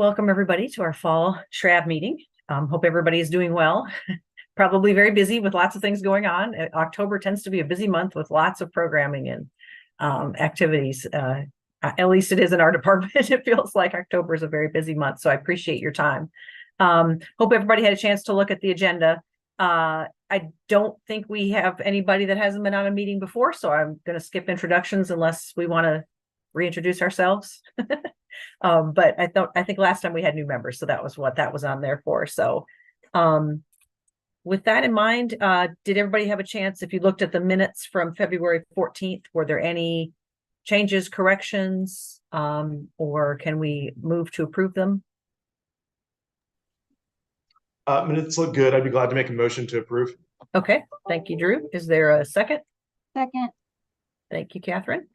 Welcome everybody to our fall SHRAB meeting. Hope everybody is doing well. Probably very busy with lots of things going on. October tends to be a busy month with lots of programming and activities. At least it is in our department. It feels like October is a very busy month, so I appreciate your time. Hope everybody had a chance to look at the agenda. I don't think we have anybody that hasn't been on a meeting before, so I'm going to skip introductions unless we want to reintroduce ourselves. But I think last time we had new members, so that was what that was on there for. So with that in mind, did everybody have a chance, if you looked at the minutes from February 14th, were there any changes, corrections, or can we move to approve them? Minutes look good. I'd be glad to make a motion to approve. Okay, thank you, Drew. Is there a second? Second. Thank you, Catherine.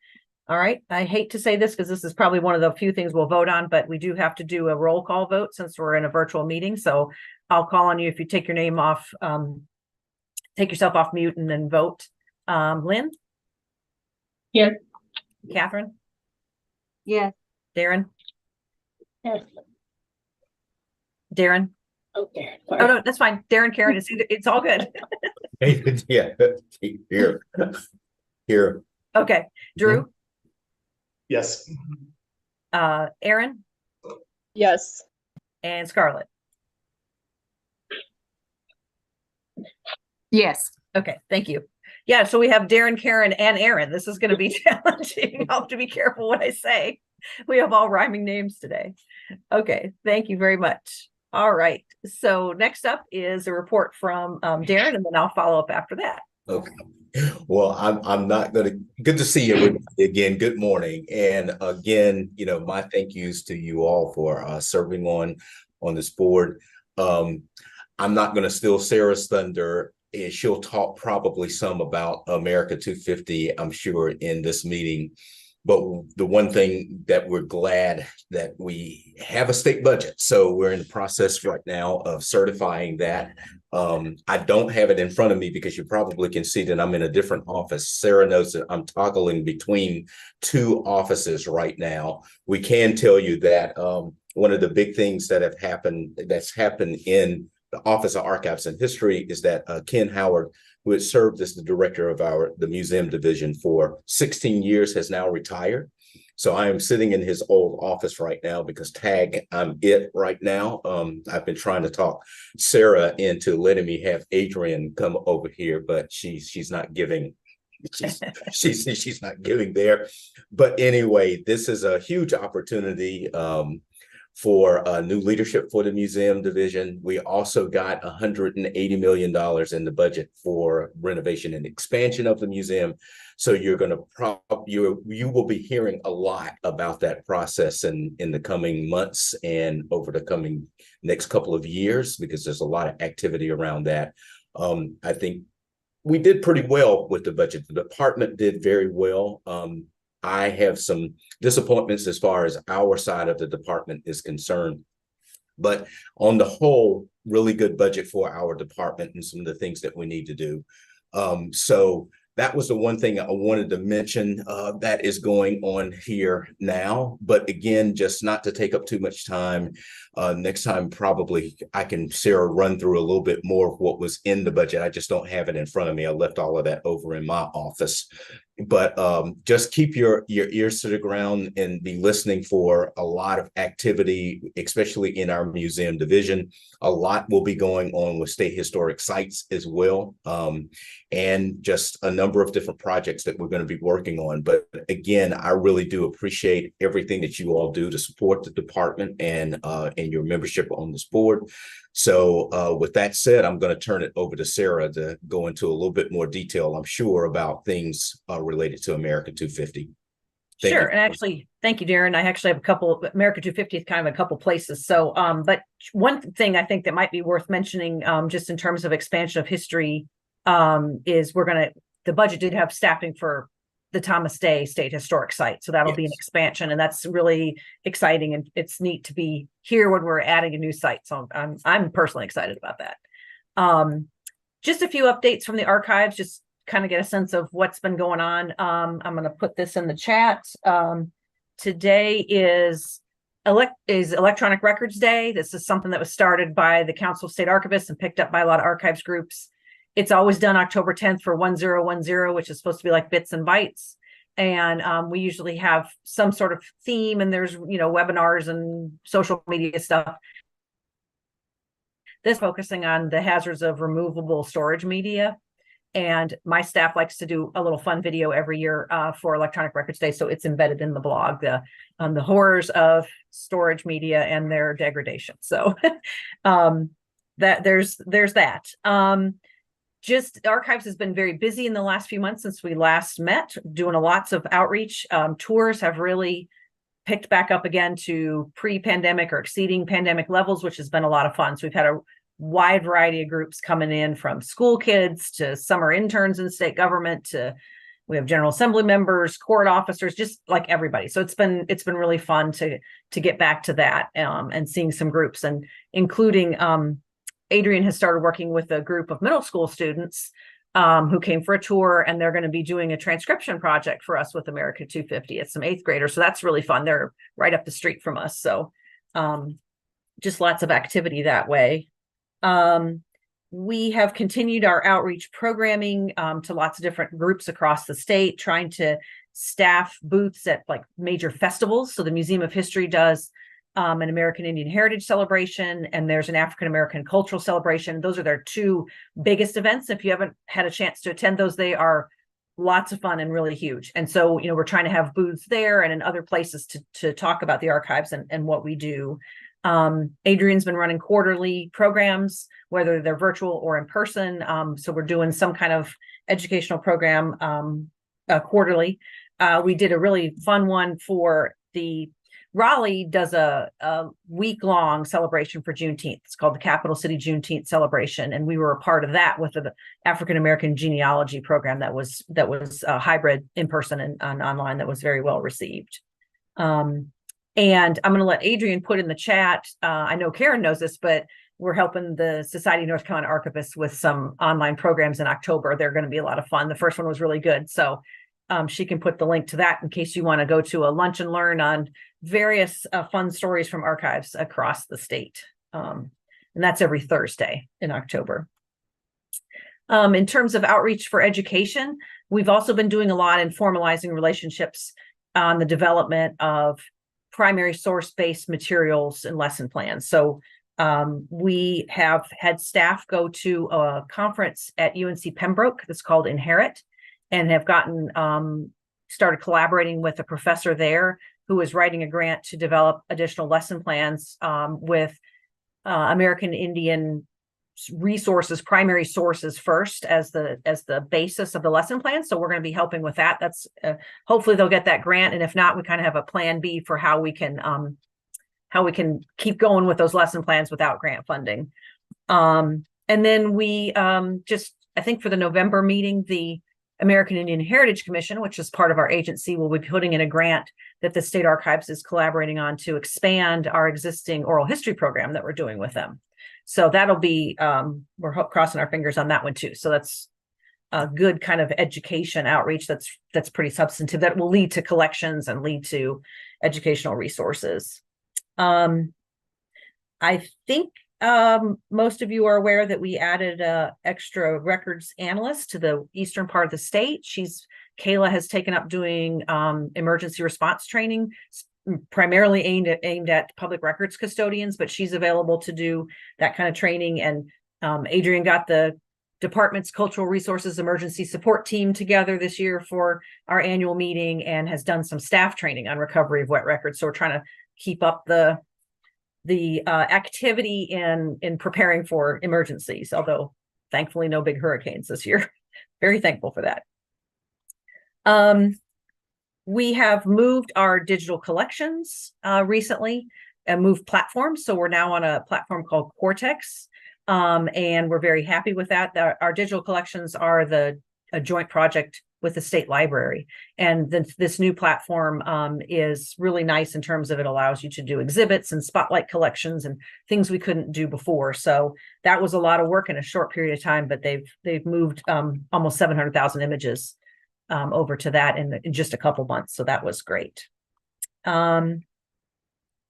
All right, I hate to say this because this is probably one of the few things we'll vote on, but we do have to do a roll call vote since we're in a virtual meeting. So I'll call on you if you take your name off, take yourself off mute and then vote. Lynn? Here. Catherine? Yes. Darren? Yes. Darren? Okay. Oh, no, that's fine. Darren, Karen, it's all good. Yeah, here. Okay, Drew? Yes. Aaron? Yes. And Scarlett? Yes. Okay, thank you. Yeah, so we have Darren, Karen, and Aaron. This is going to be challenging. I'll have to be careful what I say. We have all rhyming names today. Okay, thank you very much. All right, so next up is a report from Darren, and then I'll follow up after that. Okay. Well, I'm not gonna. Good to see you again. Good morning, and again, my thank yous to you all for serving on this board. I'm not going to steal Sarah's thunder. And she'll talk probably some about America 250, I'm sure, in this meeting. But the one thing that we're glad that we have a state budget. So we're in the process right now of certifying that. I don't have it in front of me because you probably can see that I'm in a different office. Sarah knows that I'm toggling between two offices right now. We can tell you that one of the big things that's happened in the Office of Archives and History is that Ken Howard, who had served as the director of the museum division for 16 years, has now retired. So I am sitting in his old office right now because I'm it right now. I've been trying to talk Sarah into letting me have Adrian come over here, but she's not giving. She's not giving there. But anyway, this is a huge opportunity for new leadership for the museum division. We also got $180 million in the budget for renovation and expansion of the museum. So you're going to you will be hearing a lot about that process in the coming months and over the coming next couple of years, because there's a lot of activity around that. I think we did pretty well with the budget. The department did very well. I have some disappointments as far as our side of the department is concerned, but on the whole, really good budget for our department and some of the things that we need to do. So that was the one thing I wanted to mention that is going on here now. But again, just not to take up too much time. Next time, probably I can, Sarah, run through a little bit more of what was in the budget. I just don't have it in front of me. I left all of that over in my office. But just keep your ears to the ground and be listening for a lot of activity, especially in our museum division. A lot will be going on with state historic sites as well, and just a number of different projects that we're going to be working on. But again, I really do appreciate everything that you all do to support the department and your membership on this board. So with that said, I'm going to turn it over to Sarah to go into a little bit more detail, I'm sure, about things related to America 250. Sure. And actually, thank you, Darren. I actually have a couple, America 250 is kind of a couple places. So, but one thing I think that might be worth mentioning, just in terms of expansion of history, is the budget did have staffing for the Thomas Day State Historic Site. So that'll be an expansion, and that's really exciting. And it's neat to be here when we're adding a new site. So I'm personally excited about that. Just a few updates from the archives, just kind of get a sense of what's been going on. I'm going to put this in the chat. Today is Electronic Records Day. This is something that was started by the Council of State Archivists and picked up by a lot of archives groups. It's always done October 10th for 1010, which is supposed to be like bits and bytes. And we usually have some sort of theme, and there's, webinars and social media stuff. This focusing on the hazards of removable storage media. And my staff likes to do a little fun video every year for Electronic Records Day. So it's embedded in the blog, the horrors of storage media and their degradation. So that there's that. Just archives has been very busy in the last few months since we last met, doing lots of outreach. Tours have really picked back up again to pre-pandemic or exceeding pandemic levels, which has been a lot of fun. So we've had a wide variety of groups coming in, from school kids to summer interns in state government, to we have General Assembly members, court officers, just like everybody. So it's been really fun to get back to that and seeing some groups, and including Adrian has started working with a group of middle school students who came for a tour, and they're going to be doing a transcription project for us with America 250. It's some 8th graders. So that's really fun. They're right up the street from us. So just lots of activity that way. We have continued our outreach programming to lots of different groups across the state, trying to staff booths at like major festivals. So the Museum of History does an American Indian Heritage celebration, and there's an African American cultural celebration. Those are their two biggest events. If you haven't had a chance to attend those, they are lots of fun and really huge. And so, we're trying to have booths there and in other places to talk about the archives and what we do. Adrian's been running quarterly programs, whether they're virtual or in person. So we're doing some kind of educational program quarterly. We did a really fun one for the Raleigh does a week-long celebration for Juneteenth. It's called the Capital City Juneteenth Celebration, and we were a part of that with the African American genealogy program that was hybrid, in person and online, that was very well received. And I'm going to let Adrian put in the chat. I know Karen knows this, but we're helping the Society of North Carolina Archivists with some online programs in October. They're going to be a lot of fun. The first one was really good. So she can put the link to that in case you want to go to a lunch and learn on various fun stories from archives across the state. And that's every Thursday in October. In terms of outreach for education, we've also been doing a lot in formalizing relationships on the development of primary source-based materials and lesson plans. So we have had staff go to a conference at UNC Pembroke that's called Inherit, and have started collaborating with a professor there who is writing a grant to develop additional lesson plans with American Indian resources, primary sources first as the basis of the lesson plan. So we're going to be helping with that. That's hopefully they'll get that grant, and if not, we kind of have a plan B for how we can keep going with those lesson plans without grant funding. And then we I think for the November meeting, the American Indian Heritage Commission, which is part of our agency, will be putting in a grant that the State Archives is collaborating on to expand our existing oral history program that we're doing with them. So that'll be, we're crossing our fingers on that one too. So that's a good kind of education outreach that's pretty substantive, that will lead to collections and lead to educational resources. I think most of you are aware that we added a extra records analyst to the eastern part of the state. Kayla has taken up doing emergency response training, primarily aimed at public records custodians, but she's available to do that kind of training. And Adrian got the department's cultural resources emergency support team together this year for our annual meeting, and has done some staff training on recovery of wet records. So we're trying to keep up the activity in preparing for emergencies, although thankfully no big hurricanes this year. Very thankful for that. We have moved our digital collections recently and moved platforms. So we're now on a platform called Cortex, and we're very happy with that. Our digital collections are a joint project with the state library. And this new platform is really nice in terms of it allows you to do exhibits and spotlight collections and things we couldn't do before. So that was a lot of work in a short period of time, but they've moved almost 700,000 images over to that in just a couple months. So that was great.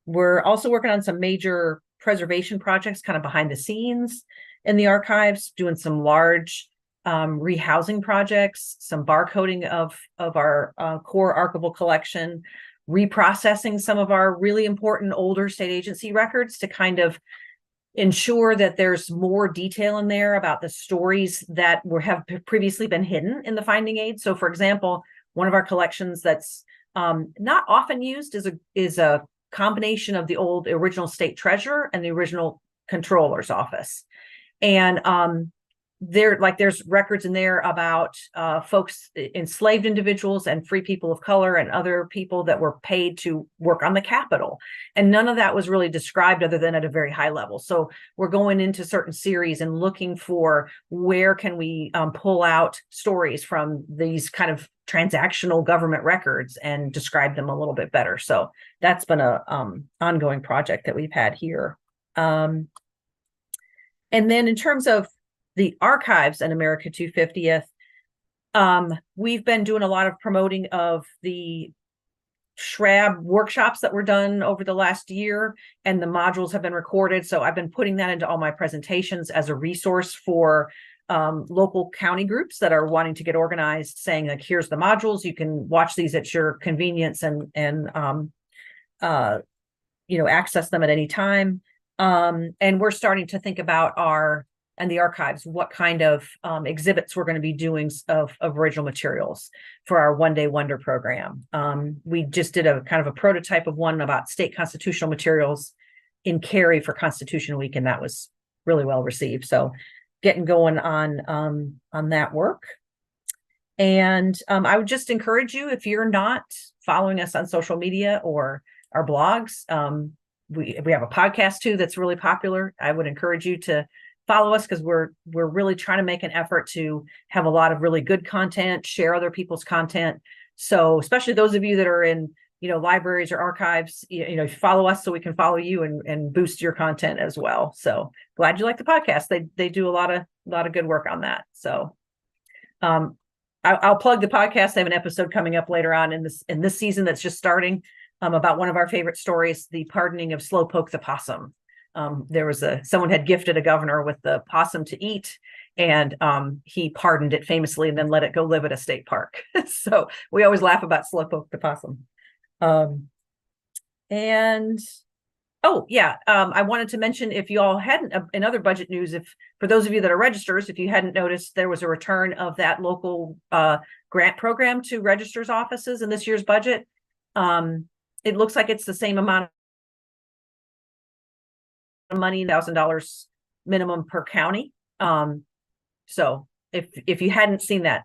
We're also working on some major preservation projects kind of behind the scenes in the archives, doing some large rehousing projects, some barcoding of our core archival collection, reprocessing some of our really important older state agency records to kind of ensure that there's more detail in there about the stories that have previously been hidden in the finding aid. So for example, one of our collections that's not often used is a combination of the old original state treasurer and the original controller's office. And there's records in there about folks, enslaved individuals and free people of color and other people that were paid to work on the Capitol. And none of that was really described other than at a very high level. So we're going into certain series and looking for where can we pull out stories from these kind of transactional government records and describe them a little bit better. So that's been a ongoing project that we've had here. And then in terms of the archives and America 250th, we've been doing a lot of promoting of the SHRAB workshops that were done over the last year, and the modules have been recorded. So I've been putting that into all my presentations as a resource for local county groups that are wanting to get organized, saying like, here's the modules, you can watch these at your convenience and access them at any time. And we're starting to think about the archives, what kind of exhibits we're going to be doing of original materials for our One Day Wonder program. We just did a kind of a prototype of one about state constitutional materials in Cary for Constitution Week, and that was really well received. So getting going on that work. And I would just encourage you, if you're not following us on social media or our blogs, we have a podcast too that's really popular. I would encourage you to follow us because we're really trying to make an effort to have a lot of really good content, share other people's content. So especially those of you that are in, libraries or archives, follow us so we can follow you and boost your content as well. So glad you like the podcast. They do a lot of good work on that. So I'll plug the podcast. I have an episode coming up later on in this season that's just starting about one of our favorite stories, the pardoning of Slowpoke the possum. There was someone had gifted a governor with the possum to eat, and he pardoned it famously and then let it go live at a state park. So we always laugh about Slowpoke the possum. I wanted to mention, if you all hadn't, in other budget news, for those of you that are registrars, if you hadn't noticed, there was a return of that local grant program to registrars' offices in this year's budget. It looks like it's the same amount of money, $1,000 minimum per county. So if you hadn't seen that.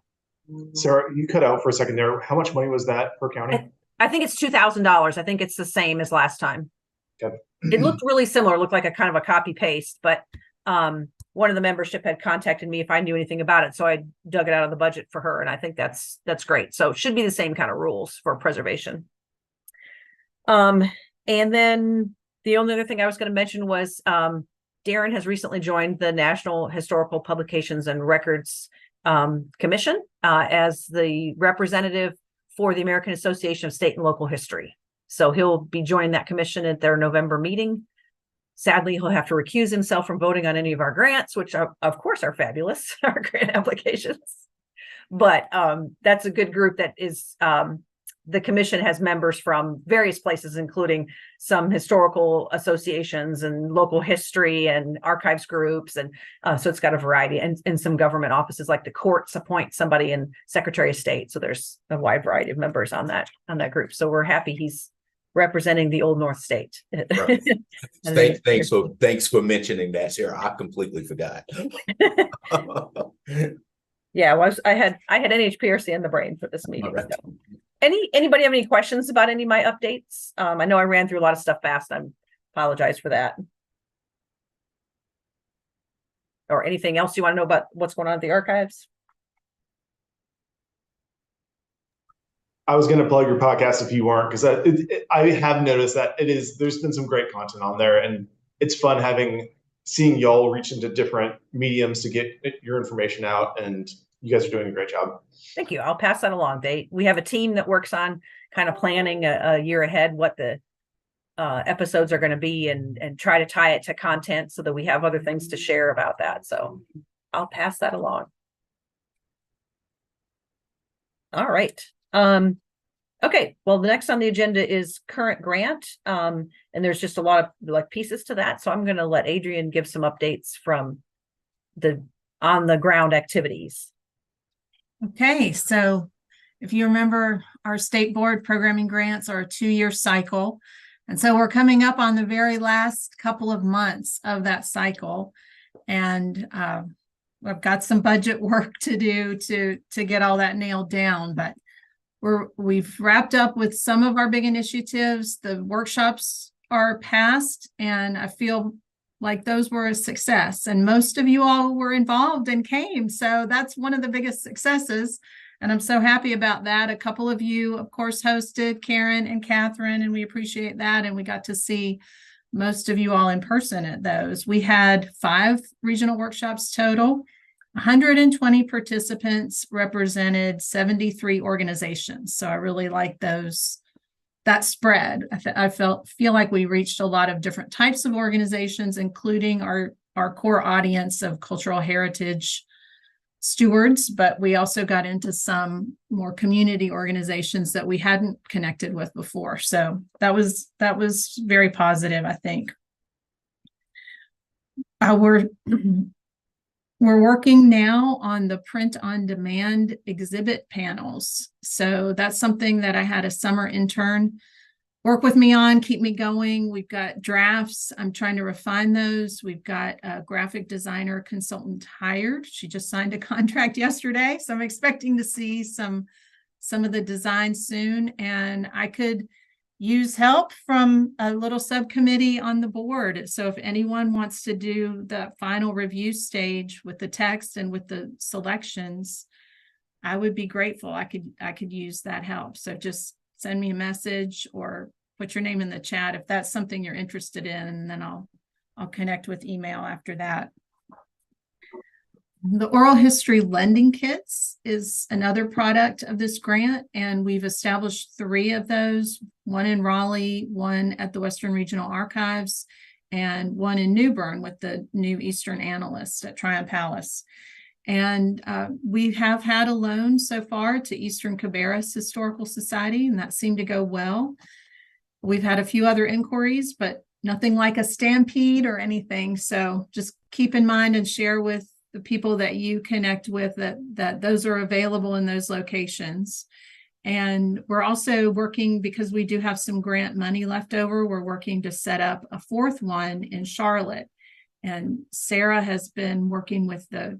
Sarah, you cut out for a second there. How much money was that per county? I think it's $2,000. I think it's the same as last time. Okay. It looked really similar. It looked like a kind of a copy paste, but one of the membership had contacted me if I knew anything about it. So I dug it out of the budget for her. And I think that's great. So it should be the same kind of rules for preservation. And then the only other thing I was going to mention was Darren has recently joined the National Historical Publications and Records Commission as the representative for the American Association of State and Local History. So he'll be joining that commission at their November meeting. Sadly, he'll have to recuse himself from voting on any of our grants, which of course are fabulous, our grant applications. But that's a good group that is, the commission has members from various places, including some historical associations and local history and archives groups. And so it's got a variety, and some government offices like the courts appoint somebody in Secretary of State. So there's a wide variety of members on that group. So we're happy he's representing the Old North State. Right. Thanks for mentioning that, Sarah. I completely forgot. Yeah, I had NHPRC in the brain for this meeting. Right. So. Anybody have any questions about any of my updates? I know I ran through a lot of stuff fast. I apologize for that. Or anything else you want to know about what's going on at the archives? I was going to plug your podcast if you weren't, because I have noticed that there's been some great content on there, and it's fun seeing y'all reach into different mediums to get your information out, and you guys are doing a great job. Thank you. I'll pass that along. We have a team that works on kind of planning a year ahead what the episodes are going to be and try to tie it to content so that we have other things to share about that. So I'll pass that along. All right. Okay, well, the next on the agenda is current grant. And there's just a lot of like pieces to that. So I'm going to let Adrian give some updates from the on the ground activities. Okay, so if you remember, our state board programming grants are a 2-year cycle. And so we're coming up on the very last couple of months of that cycle. And I've got some budget work to do to get all that nailed down, but we've wrapped up with some of our big initiatives. The workshops are passed, and I feel like those were a success. And most of you all were involved and came. So that's one of the biggest successes. And I'm so happy about that. A couple of you, of course, hosted, Karen and Catherine, and we appreciate that. And we got to see most of you all in person at those. We had 5 regional workshops total. 120 participants represented 73 organizations. So I really like that spread. I feel like we reached a lot of different types of organizations, including our core audience of cultural heritage stewards, but we also got into some more community organizations that we hadn't connected with before. So that was very positive, I think. We're working now on the print on demand exhibit panels. So that's something that I had a summer intern work with me on, keep me going. We've got drafts. I'm trying to refine those. We've got a graphic designer consultant hired. She just signed a contract yesterday. So I'm expecting to see some of the design soon. And I could use help from a little subcommittee on the board. So if anyone wants to do the final review stage with the text and with the selections, I would be grateful. I could use that help. So just send me a message or put your name in the chat if that's something you're interested in, and then I'll connect with email after that. The oral history lending kits is another product of this grant, and we've established 3 of those, one in Raleigh, one at the Western Regional Archives, and one in New Bern with the new Eastern Analyst at Tryon Palace. And we have had a loan so far to Eastern Cabarrus Historical Society, and that seemed to go well. We've had a few other inquiries, but nothing like a stampede or anything. So just keep in mind and share with the people that you connect with that those are available in those locations. And we're also working, because we do have some grant money left over, we're working to set up a 4th one in Charlotte. And Sarah has been working with the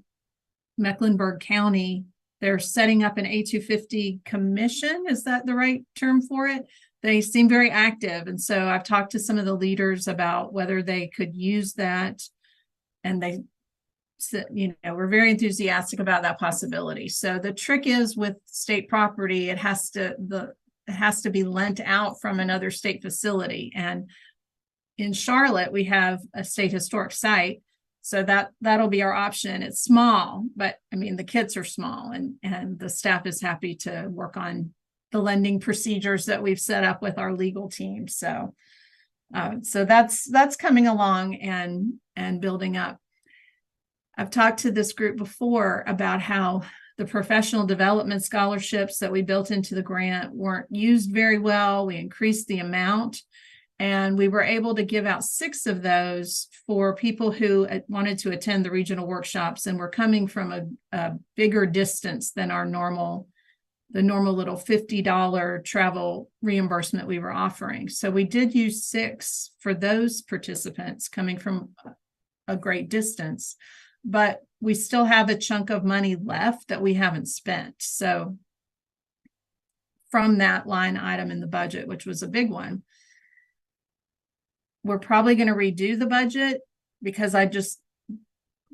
Mecklenburg County. They're setting up an A250 commission. Is that the right term for it? They seem very active. And so I've talked to some of the leaders about whether they could use that. And they, we're very enthusiastic about that possibility. So the trick is with state property, it has to be lent out from another state facility. And in Charlotte, we have a state historic site. So that'll be our option. It's small, but I mean, the kits are small, and the staff is happy to work on the lending procedures that we've set up with our legal team. So that's coming along and building up. I've talked to this group before about how the professional development scholarships that we built into the grant weren't used very well. We increased the amount, and we were able to give out 6 of those for people who wanted to attend the regional workshops and were coming from a bigger distance than the normal little $50 travel reimbursement we were offering. So we did use 6 for those participants coming from a great distance, but we still have a chunk of money left that we haven't spent. So from that line item in the budget, which was a big one, we're probably going to redo the budget because I just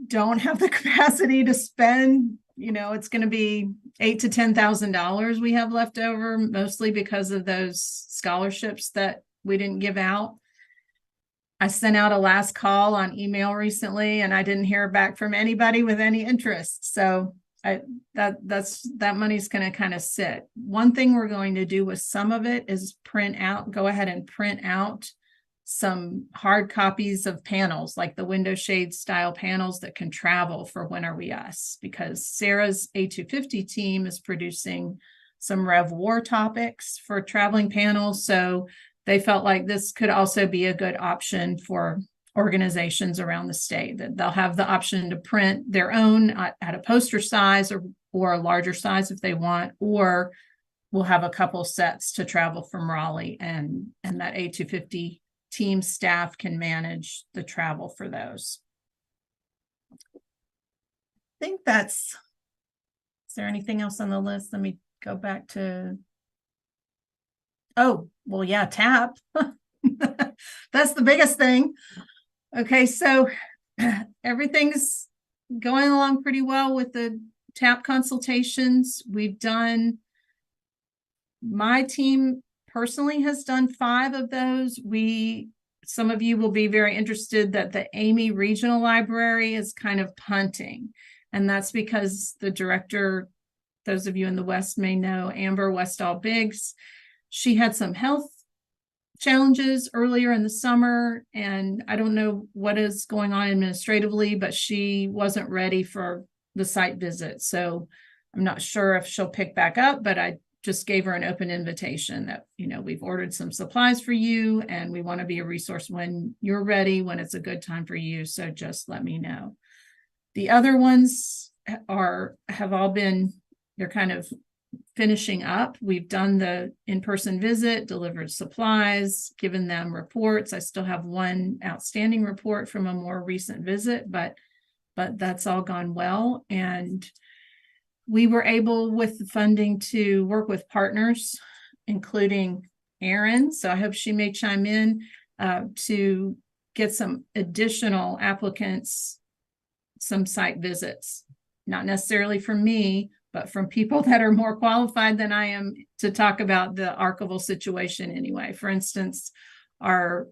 don't have the capacity to spend. It's going to be $8,000 to $10,000 we have left over, mostly because of those scholarships that we didn't give out. I sent out a last call on email recently, and I didn't hear back from anybody with any interest. So that money's going to kind of sit. One thing we're going to do with some of it is go ahead and print out some hard copies of panels, like the window shade style panels that can travel for When Are We Us, because Sarah's A250 team is producing some Rev War topics for traveling panels. So they felt like this could also be a good option for organizations around the state, that they'll have the option to print their own at a poster size or a larger size if they want, or we'll have a couple sets to travel from Raleigh, and that A250 team staff can manage the travel for those. I think is there anything else on the list? Let me go back to, oh, well, yeah, TAP. That's the biggest thing. Okay, so everything's going along pretty well with the TAP consultations. My team personally has done 5 of those. Some of you will be very interested that the Amy Regional Library is kind of punting. And that's because the director, those of you in the West may know, Amber Westall Biggs, she had some health challenges earlier in the summer, and I don't know what is going on administratively, but she wasn't ready for the site visit. So I'm not sure if she'll pick back up, but I just gave her an open invitation that, we've ordered some supplies for you and we want to be a resource when you're ready, when it's a good time for you. So just let me know. The other ones have all been, they're kind of finishing up. We've done the in-person visit, delivered supplies, given them reports. I still have one outstanding report from a more recent visit, but that's all gone well. And we were able, with the funding, to work with partners, including Erin. So I hope she may chime in to get some additional applicants, some site visits, not necessarily from me, but from people that are more qualified than I am to talk about the archival situation anyway. For instance, our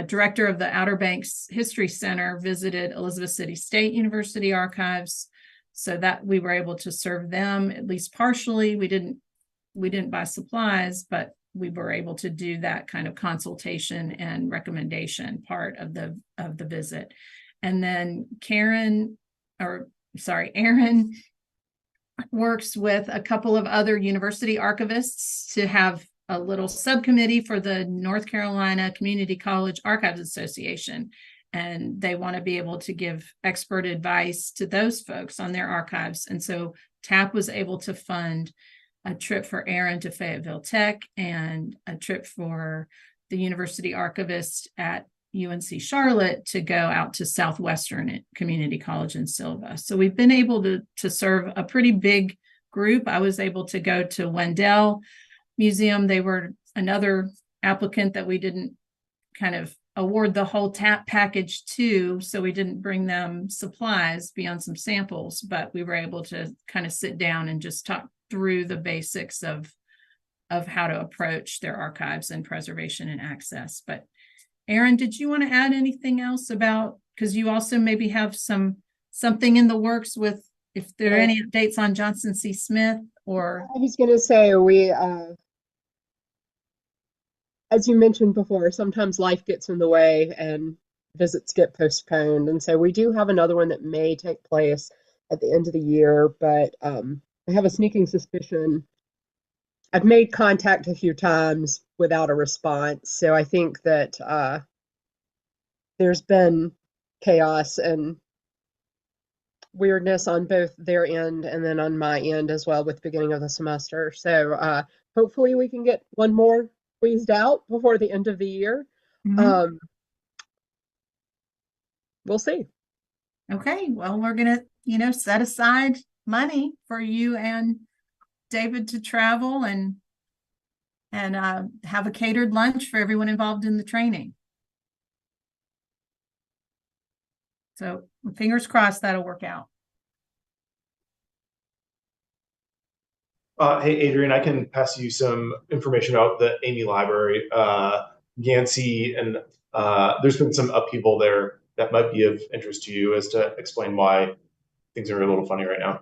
director of the Outer Banks History Center visited Elizabeth City State University archives, so that we were able to serve them at least partially. We didn't buy supplies, but we were able to do that kind of consultation and recommendation part of the visit. And then Erin works with a couple of other university archivists to have a little subcommittee for the North Carolina Community College Archives Association. And they want to be able to give expert advice to those folks on their archives. And so TAP was able to fund a trip for Erin to Fayetteville Tech and a trip for the university archivist at UNC Charlotte to go out to Southwestern Community College in Silva. So we've been able to serve a pretty big group. I was able to go to Wendell Museum. They were another applicant that we didn't kind of award the whole TAP package to, so we didn't bring them supplies beyond some samples, but we were able to kind of sit down and just talk through the basics of how to approach their archives and preservation and access. But Erin, did you want to add anything else about, because you also maybe have something in the works with, if there are any updates on Johnson C. Smith, or? I was going to say, as you mentioned before, sometimes life gets in the way and visits get postponed. And so we do have another one that may take place at the end of the year, but I have a sneaking suspicion. I've made contact a few times without a response. So I think that there's been chaos and weirdness on both their end and then on my end as well with the beginning of the semester. So hopefully we can get one more squeezed out before the end of the year. Mm-hmm. We'll see. Okay, well, we're gonna, set aside money for you and David to travel and have a catered lunch for everyone involved in the training. So fingers crossed that'll work out. Hey, Adrian, I can pass you some information about the Amy Library. Yancey, and there's been some upheaval there that might be of interest to you as to explain why things are a little funny right now.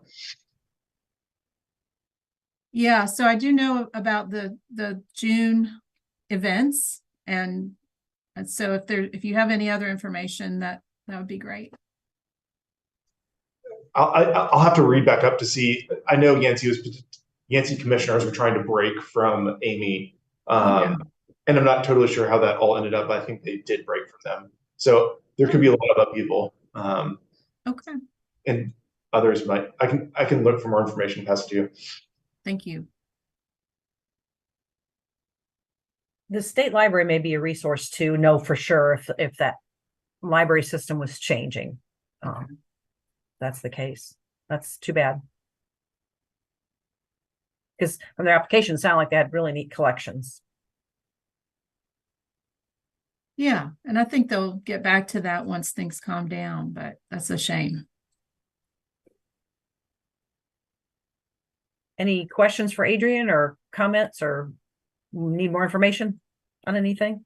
Yeah, so I do know about the June events. And so if you have any other information, that would be great. I'll have to read back up to see. I know Yancey commissioners were trying to break from Amy, Okay. and I'm not totally sure how that all ended up. But I think they did break from them, so there could be a lot of upheaval. Okay, And others might. I can look for more information and pass it to you. thank you. The state library may be a resource to know for sure if that library system was changing. That's the case. That's too bad. Because from their application, it sounded like they had really neat collections. Yeah, and I think they'll get back to that once things calm down, but that's a shame. Any questions for Adrian or comments or need more information on anything?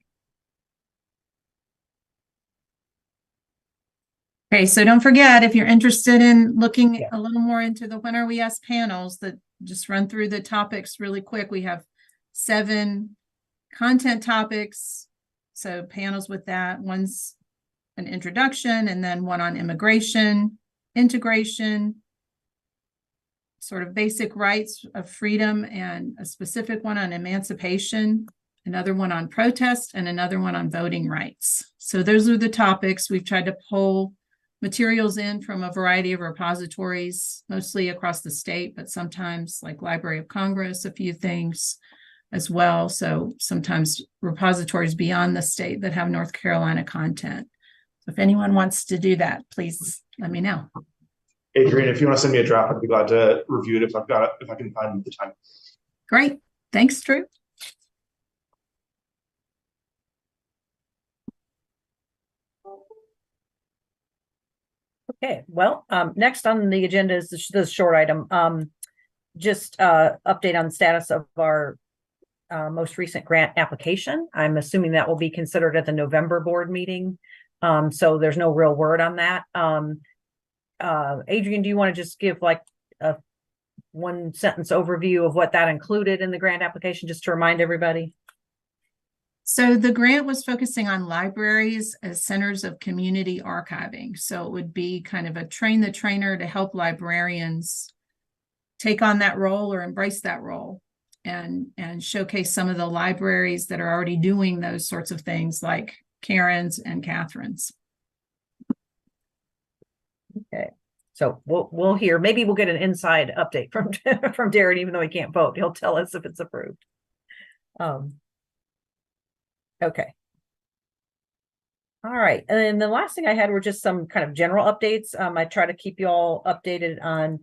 Okay, so don't forget, if you're interested in looking Yeah. a little more into the When Are We Asked panels, that just run through the topics really quick. We have 7 content topics. So panels with that. One's an introduction, and then one on immigration, integration, sort of basic rights of freedom, and a specific one on emancipation, another one on protest, and another one on voting rights. So those are the topics. We've tried to pull materials in from a variety of repositories, mostly across the state, but sometimes like Library of Congress, a few things as well. So sometimes repositories beyond the state that have North Carolina content. So if anyone wants to do that, please let me know. Adrian, if you want to send me a draft, I'd be glad to review it if I can find the time. Great. Thanks, Drew. Okay, well, next on the agenda is the short item. Just update on the status of our most recent grant application. I'm assuming that will be considered at the November board meeting. So there's no real word on that. Adrian, do you want to just give like a 1-sentence overview of what that included in the grant application, just to remind everybody? So the grant was focusing on libraries as centers of community archiving. So it would be kind of a train the trainer to help librarians take on that role or embrace that role, and showcase some of the libraries that are already doing those sorts of things, like Karen's and Catherine's. Okay, so we'll hear. Maybe we'll get an inside update from from Darren, even though he can't vote. He'll tell us if it's approved. Okay. All right, and then the last thing I had were just some kind of general updates. I try to keep you all updated on,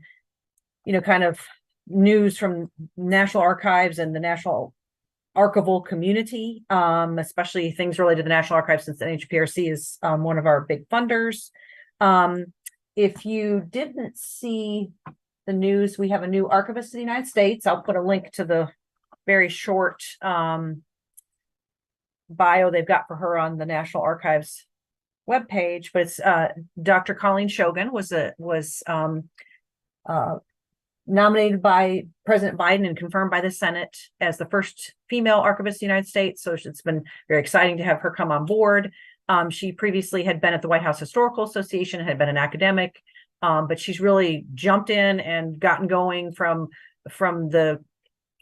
kind of news from National Archives and the National Archival community, especially things related to the National Archives, since NHPRC is one of our big funders. If you didn't see the news, we have a new archivist of the United States. I'll put a link to the very short bio they've got for her on the National Archives webpage, but it's Dr. Colleen Shogan was nominated by President Biden and confirmed by the Senate as the first female archivist of the United States. So it's been very exciting to have her come on board. She previously had been at the White House Historical Association, had been an academic, but she's really jumped in and gotten going from the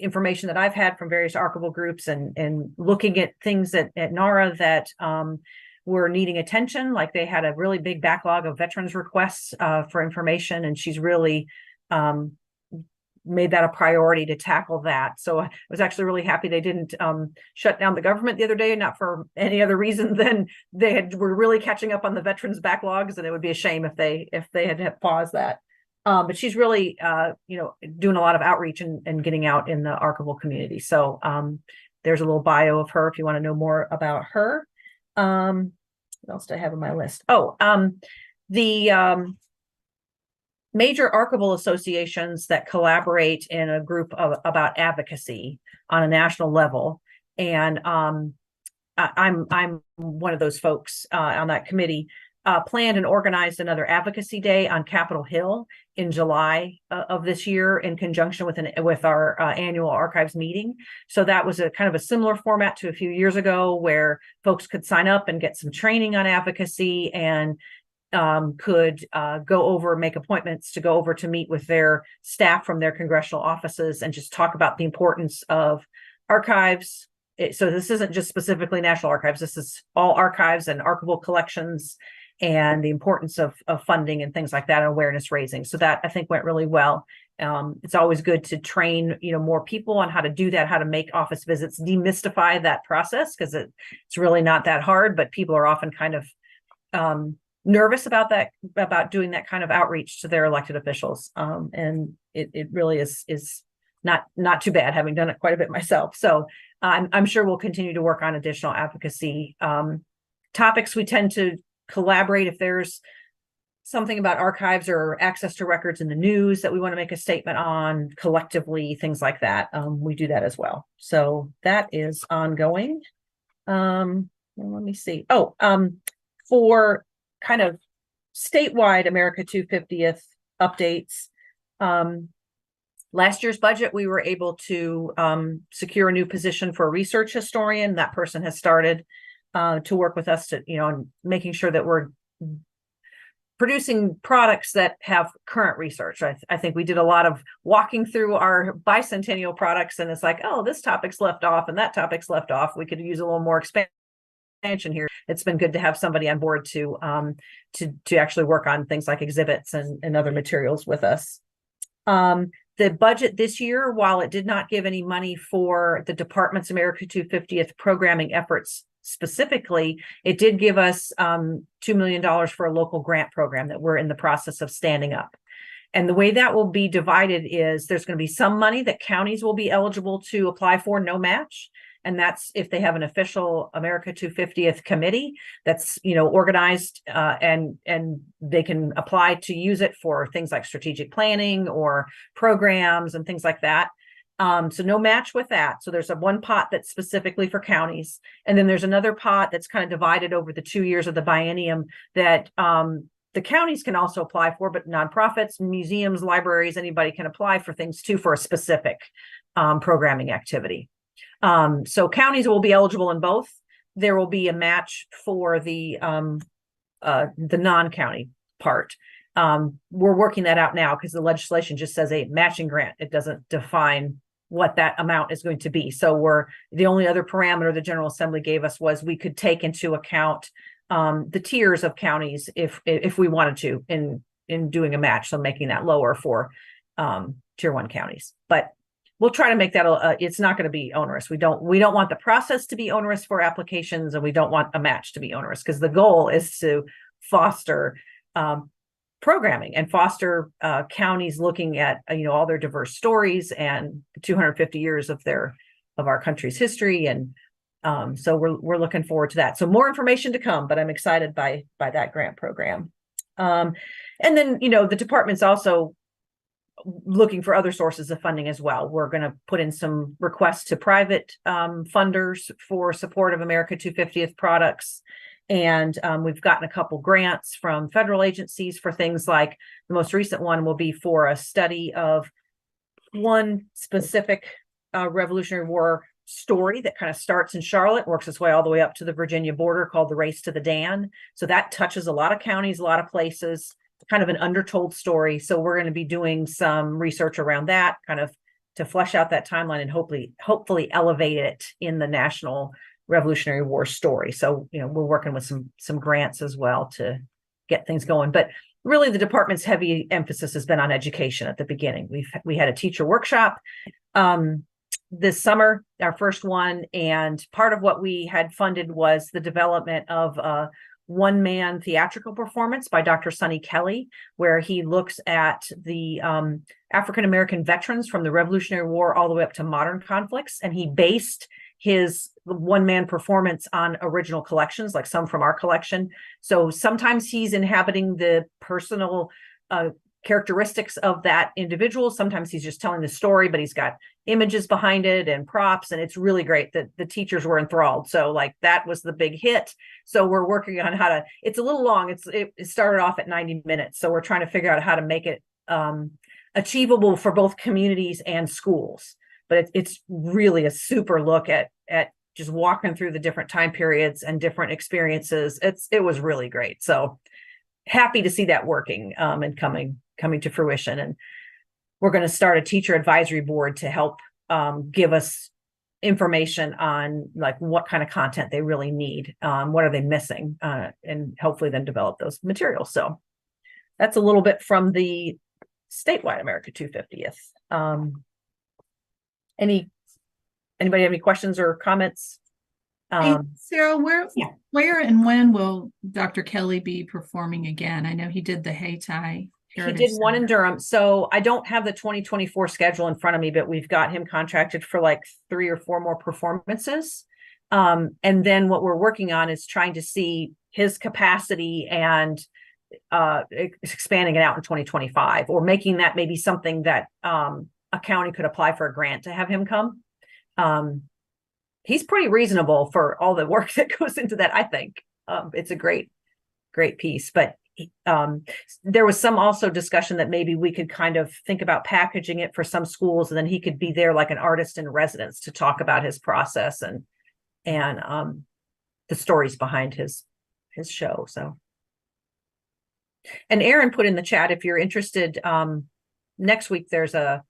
information that I've had from various archival groups and looking at things at NARA that were needing attention. Like they had a really big backlog of veterans requests for information, and she's really made that a priority to tackle that. So I was actually really happy they didn't shut down the government the other day, not for any other reason than were really catching up on the veterans backlogs, and it would be a shame if they had paused that. But she's really, doing a lot of outreach and getting out in the archival community. So there's a little bio of her if you want to know more about her. What else do I have on my list? The major archival associations that collaborate in a group about advocacy on a national level, and I'm one of those folks on that committee. planned and organized another advocacy day on Capitol Hill in July of this year in conjunction with our annual archives meeting. So that was a kind of a similar format to a few years ago, where folks could sign up and get some training on advocacy and could go over, make appointments to go over to meet with their staff from their congressional offices and just talk about the importance of archives. So this isn't just specifically National Archives, this is all archives and archival collections, and the importance of funding and things like that, and awareness raising. So that I think went really well. It's always good to train, more people on how to do that, how to make office visits, demystify that process, because it's really not that hard, but people are often kind of nervous about that, about doing that kind of outreach to their elected officials. And it really is not too bad, having done it quite a bit myself. So I'm sure we'll continue to work on additional advocacy topics. We tend to collaborate if there's something about archives or access to records in the news that we want to make a statement on collectively, things like that. We do that as well. So that is ongoing. Let me see. For kind of statewide America 250th updates, last year's budget, we were able to secure a new position for a research historian. That person has started to work with us to, making sure that we're producing products that have current research. I think we did a lot of walking through our bicentennial products, and it's like, oh, this topic's left off and that topic's left off. We could use a little more expansion here. It's been good to have somebody on board to actually work on things like exhibits and other materials with us. The budget this year, while it did not give any money for the department's America 250th programming efforts specifically, it did give us $2 million for a local grant program that we're in the process of standing up. And the way that will be divided is there's going to be some money that counties will be eligible to apply for, no match. And that's if they have an official America 250th committee that's, organized and they can apply to use it for things like strategic planning or programs and things like that. So no match with that. So there's one pot that's specifically for counties. And then there's another pot that's kind of divided over the 2 years of the biennium that the counties can also apply for, but nonprofits, museums, libraries, anybody can apply for things too for a specific programming activity. So counties will be eligible in both. There will be a match for the non-county part. We're working that out now because the legislation just says a matching grant. It doesn't define what that amount is going to be. So the only other parameter the General Assembly gave us was we could take into account the tiers of counties if we wanted to in doing a match. So making that lower for tier 1 counties, but we'll try to make that it's not going to be onerous. We don't want the process to be onerous for applications, and we don't want a match to be onerous, because the goal is to foster programming and foster counties looking at all their diverse stories and 250 years of our country's history. And so we're looking forward to that. So more information to come, but I'm excited by that grant program. And then the department's also looking for other sources of funding as well. We're going to put in some requests to private funders for support of America 250th products. And we've gotten a couple grants from federal agencies for things like, the most recent one will be for a study of one specific Revolutionary War story that kind of starts in Charlotte, works its way all the way up to the Virginia border, called The Race to the Dan. So that touches a lot of counties, a lot of places, kind of an undertold story. So we're going to be doing some research around that, kind of to flesh out that timeline and hopefully elevate it in the national Revolutionary War story. So, we're working with some grants as well to get things going. But really, the department's heavy emphasis has been on education at the beginning. We had a teacher workshop this summer, our first one, and part of what we had funded was the development of a one-man theatrical performance by Dr. Sonny Kelly, where he looks at the African-American veterans from the Revolutionary War all the way up to modern conflicts, and he based his one-man performance on original collections, like some from our collection. So sometimes he's inhabiting the personal characteristics of that individual. Sometimes he's just telling the story, but he's got images behind it and props, and it's really great that the teachers were enthralled. So like that was the big hit. So we're working on how to, it's a little long. It started off at 90 minutes. So we're trying to figure out how to make it achievable for both communities and schools. But it's really a super look at just walking through the different time periods and different experiences. It was really great. So happy to see that working and coming to fruition. And we're going to start a teacher advisory board to help give us information on like what kind of content they really need, what are they missing, and hopefully then develop those materials. So that's a little bit from the statewide America 250th. Anybody have any questions or comments? Hey, Sarah, yeah. where and when will Dr. Kelly be performing again? I know he did the Hayti He Heritage did one in Center. Durham. So I don't have the 2024 schedule in front of me, but we've got him contracted for like 3 or 4 more performances. And then what we're working on is trying to see his capacity and expanding it out in 2025, or making that maybe something that a county could apply for a grant to have him come. He's pretty reasonable for all the work that goes into that. I think it's a great piece, but there was some also discussion that maybe we could kind of think about packaging it for some schools, and then he could be there like an artist in residence to talk about his process and the stories behind his show. So, and Aaron put in the chat, if you're interested, next week there's a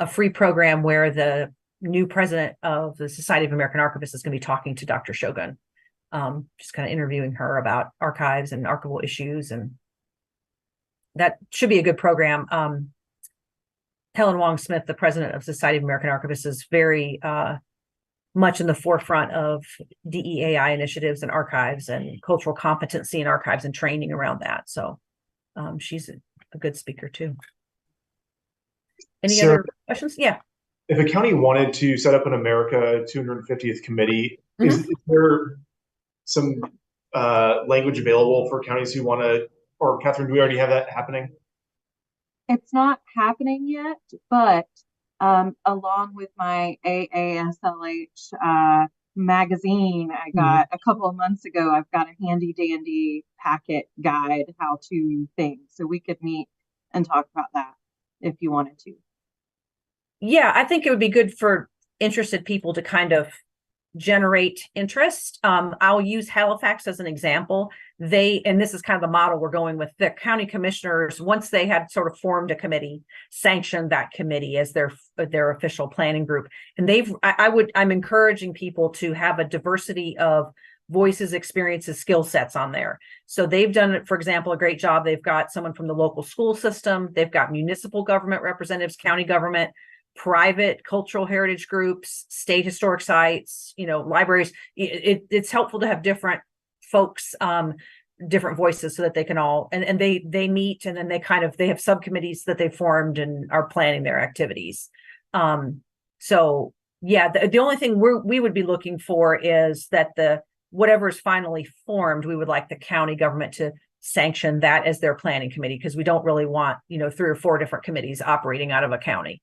free program where the new president of the Society of American Archivists is going to be talking to Dr. Shogun, just kind of interviewing her about archives and archival issues, and that should be a good program. Helen Wong Smith, the president of Society of American Archivists, is very much in the forefront of DEAI initiatives and archives and cultural competency in archives and training around that. So she's a good speaker too. Any Sarah, other questions? Yeah. if a county wanted to set up an America 250th committee, is there some language available for counties who want to, or Catherine, do we already have that happening? It's not happening yet, but along with my AASLH magazine I got a couple of months ago, I've got a handy dandy packet guide how-to thing. So we could meet and talk about that if you wanted to. Yeah, I think it would be good for interested people to kind of generate interest. I'll use Halifax as an example. And this is kind of the model we're going with, the county commissioners, once they had sort of formed a committee, sanctioned that committee as their official planning group. And I'm encouraging people to have a diversity of voices, experiences, skill sets on there. So they've done, for example, a great job. They've got someone from the local school system. They've got municipal government representatives, county government, private cultural heritage groups, state historic sites, libraries. It's helpful to have different folks, different voices, so that they can all, and they meet, and then they have subcommittees that they formed and are planning their activities. So yeah, the only thing we would be looking for is that whatever is finally formed, we would like the county government to sanction that as their planning committee, because we don't really want 3 or 4 different committees operating out of a county.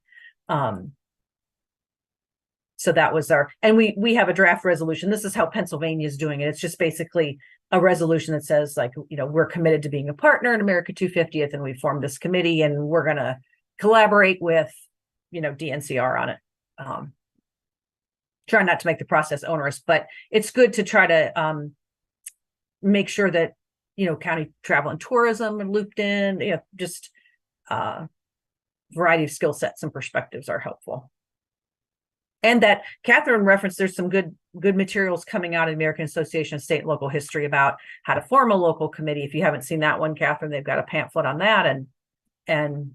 So that was and we have a draft resolution. This is how Pennsylvania is doing it. It's just basically a resolution that says, like, we're committed to being a partner in America 250th, and we formed this committee, and we're going to collaborate with, DNCR on it. Try not to make the process onerous, but it's good to try to make sure that, county travel and tourism are looped in, just variety of skill sets and perspectives are helpful. And that Catherine referenced, there's some good materials coming out of the American Association of State and Local History about how to form a local committee. If you haven't seen that one, Catherine, they've got a pamphlet on that and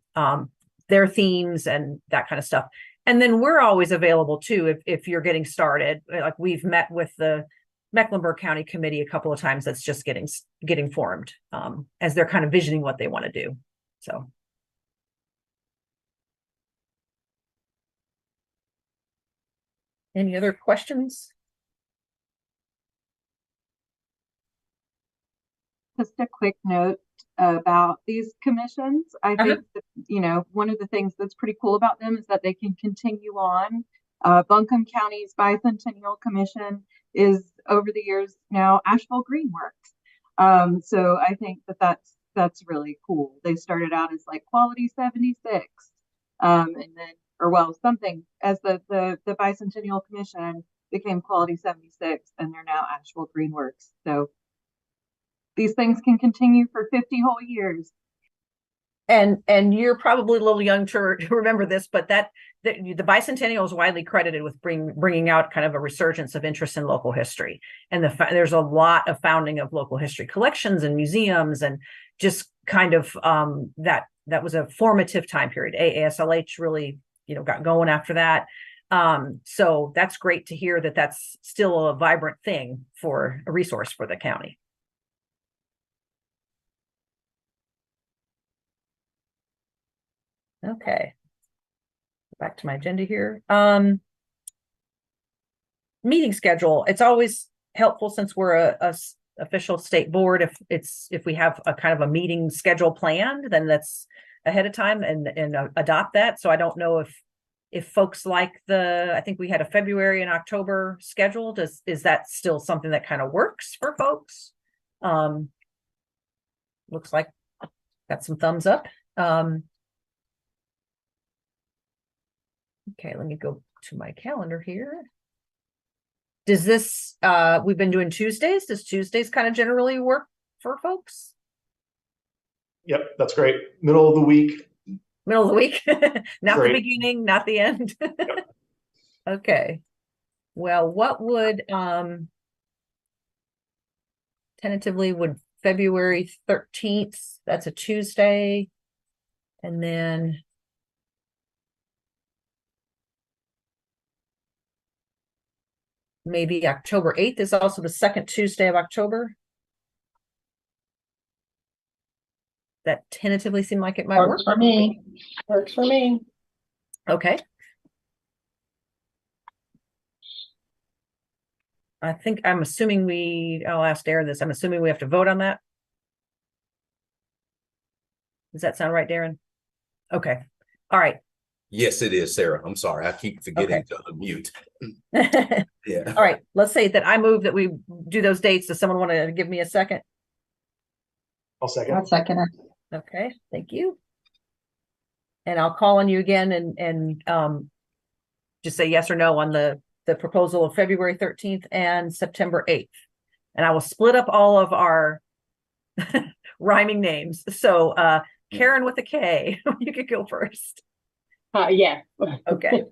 their themes and that kind of stuff. And then we're always available too if you're getting started. Like, we've met with the Mecklenburg County Committee a couple of times. That's just getting formed as they're kind of visioning what they want to do. So. Any other questions? just a quick note about these commissions. I think that, one of the things that's pretty cool about them is that they can continue on. Buncombe County's Bicentennial Commission is over the years now Asheville Greenworks. So I think that's really cool. They started out as like Quality 76, and then, or well, something as the Bicentennial Commission became Quality 76, and they're now Asheville Greenworks. So these things can continue for 50 whole years. And you're probably a little young to remember this, but the Bicentennial is widely credited with bringing out kind of a resurgence of interest in local history. And there's a lot of founding of local history collections and museums, and just kind of that was a formative time period. AASLH really, got going after that. So that's great to hear that that's still a vibrant thing, for a resource for the county. Okay. Back to my agenda here. Meeting schedule. It's always helpful, since we're a official state board, if we have a kind of a meeting schedule planned, then that's ahead of time and adopt that. So I don't know if folks like I think we had a February and October scheduled. Is that still something that kind of works for folks? Looks like got some thumbs up. Okay, let me go to my calendar here. Does this, we've been doing Tuesdays. Does Tuesdays kind of generally work for folks? Yep, that's great. Middle of the week. Middle of the week, not Great. the beginning, not the end. Yep. Okay. Well, what would, tentatively would February 13th, that's a Tuesday. And then maybe October 8th is also the second Tuesday of October. That tentatively seemed like it might work. Works for me. Works for me. Okay. I'm assuming I'll ask Darren this. I'm assuming we have to vote on that. Does that sound right, Darren? Okay. All right. Yes, it is, Sarah. I'm sorry. I keep forgetting to unmute. Yeah. All right. Let's say that I move that we do those dates. Does someone want to give me a second? I'll second. I'll second it. Okay. Thank you. And I'll call on you again and just say yes or no on the proposal of February 13th and September 8th. And I will split up all of our rhyming names. So Karen with a K, you could go first. Yeah. Okay.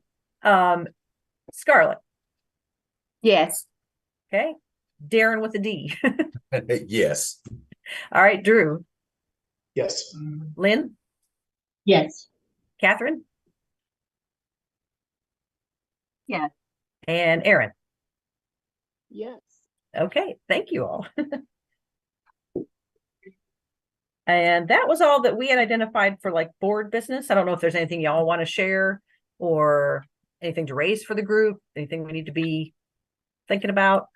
Scarlett. Yes. Okay. Darren with a D. Yes. All right. Drew. Yes. Lynn. Yes. Catherine. Yes. And Aaron. Yes. Okay. Thank you all. And that was all that we had identified for like board business. I don't know if there's anything y'all want to share or anything to raise for the group, anything we need to be thinking about.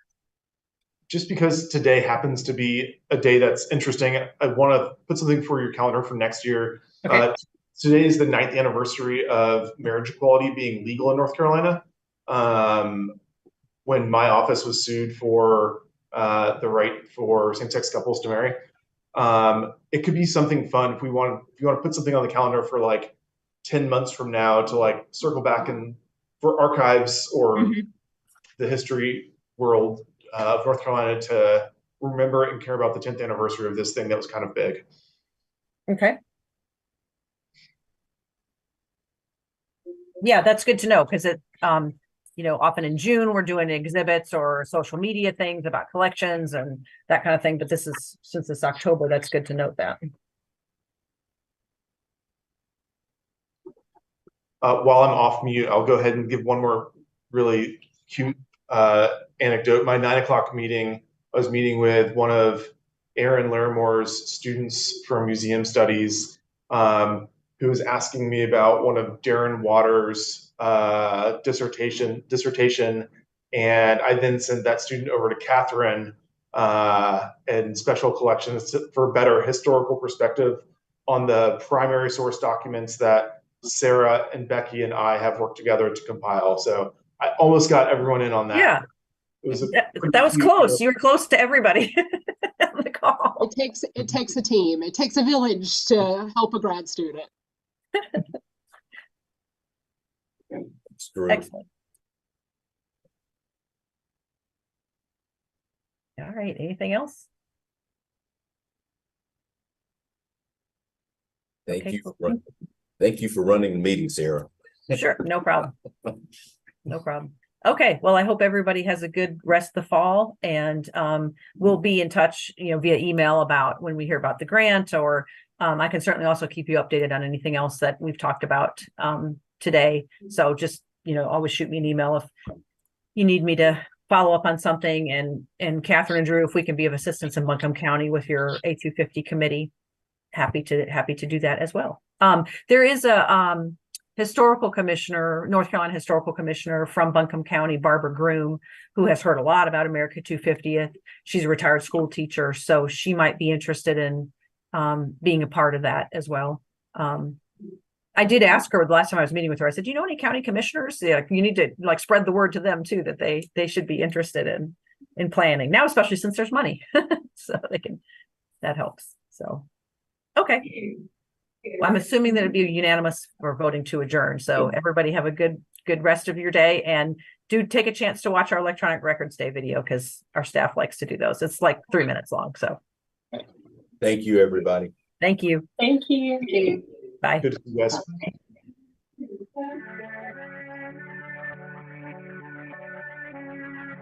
Just because today happens to be a day that's interesting, I want to put something for your calendar for next year. Okay. Today is the 9th anniversary of marriage equality being legal in North Carolina. When my office was sued for the right for same-sex couples to marry. It could be something fun if you want to put something on the calendar for like 10 months from now to like circle back and for archives or the history world of North Carolina to remember and care about the 10th anniversary of this thing that was kind of big. Okay. Yeah, that's good to know because it, often in June we're doing exhibits or social media things about collections and that kind of thing. But since it's October, that's good to note that. While I'm off mute, I'll go ahead and give one more really cute anecdote. My 9 o'clock meeting, I was meeting with one of Aaron Larimore's students from museum studies, who was asking me about one of Darren Waters' dissertation, and I then sent that student over to Catherine and special collections for better historical perspective on the primary source documents that Sarah and Becky and I have worked together to compile. So I almost got everyone in on that. Yeah. It was That was close. You were close to everybody on the call. It takes a team. It takes a village to help a grad student. It's true. Excellent. All right. Anything else? Thank Okay, you. cool. Thank you for running the meeting, Sarah. Sure. No problem. No problem. Okay. Well, I hope everybody has a good rest of the fall, and we'll be in touch, via email about when we hear about the grant, or I can certainly also keep you updated on anything else that we've talked about today. So just, always shoot me an email if you need me to follow up on something, and Catherine and Drew, if we can be of assistance in Buncombe County with your A250 committee, happy to do that as well. There is a historical commissioner, North Carolina historical commissioner from Buncombe County, Barbara Groom, who has heard a lot about America 250th. She's a retired school teacher, so she might be interested in being a part of that as well. I did ask her the last time I was meeting with her, I said, do you know any county commissioners? Yeah, you need to spread the word to them too, that they should be interested in planning now, especially since there's money. So that helps. So, okay. Well, I'm assuming that it'd be unanimous for voting to adjourn. So everybody have a good rest of your day, and do take a chance to watch our electronic records day video, because our staff likes to do those. It's like 3 minutes long. So Thank you, everybody. thank you. Thank you. Bye. Good to see you guys.